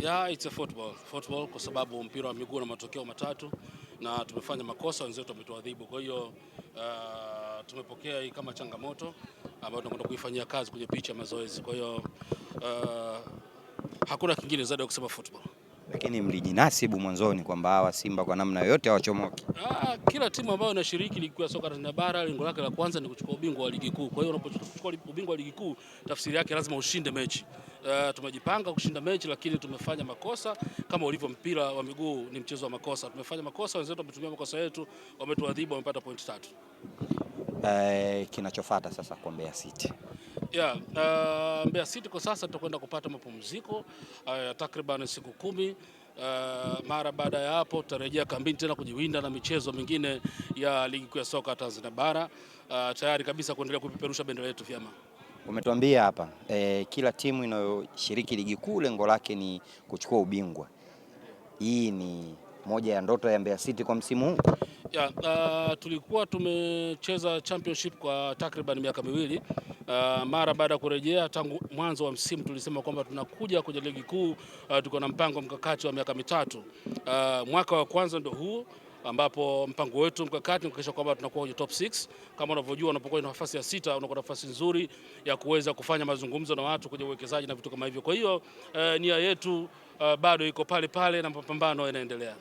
Yeah, it's a football kwa sababu mpira wa miguu na matokeo matatu na tumefanya makosa, wenzetu wametuadhibu. Kwa hiyo tumepokea hii kama changamoto ambayo tunakwenda kuifanyia kazi kwenye picha ya mazoezi. Kwa hiyo hakuna kingine zaidi ya kusema football. Lakini mlijinasibu mwanzoni kwamba hawa Simba kwa namna yoyote hawachomoki. Kila timu ambayo inashiriki ligi ya soka Tanzania bara lengo lake la kwanza ni kuchukua ubingwa wa ligi kuu. Kwa hiyo unapochukua ubingwa wa ligi kuu, tafsiri yake lazima ushinde mechi. Tumejipanga kushinda mechi, lakini tumefanya makosa. Kama ulivyo mpira wa miguu ni mchezo wa makosa. Tumefanya makosa, wenzetu wametumia makosa yetu, wametuadhibu, wamepata point 3. Kinachofuata sasa kwa Mbeya City. Mbeya City kwa sasa tutakwenda kupata mapumziko takriban siku 10. Mara baada ya hapo tutarejea kambini tena kujiwinda na michezo mingine ya ligi kuu ya soka Tanzania bara, tayari kabisa kuendelea kupeperusha bendera yetu vyema. Umetuambia hapa kila timu inayoshiriki ligi kuu lengo lake ni kuchukua ubingwa. Hii ni moja ya ndoto ya Mbeya City kwa msimu huu. Tulikuwa tumecheza championship kwa takriban miaka miwili. Mara baada ya kurejea, tangu mwanzo wa msimu tulisema kwamba tunakuja kwenye ligi kuu, tuko na mpango mkakati wa miaka mitatu. Mwaka wa kwanza ndio huu ambapo mpango wetu mkakati ni kuhakikisha kwamba tunakuwa kwenye top 6. Kama unavyojua, unapokuwa na nafasi ya 6 unakuwa nafasi nzuri ya kuweza kufanya mazungumzo na watu kwenye uwekezaji na vitu kama hivyo. Kwa hiyo nia yetu bado iko pale pale na mapambano yanaendelea.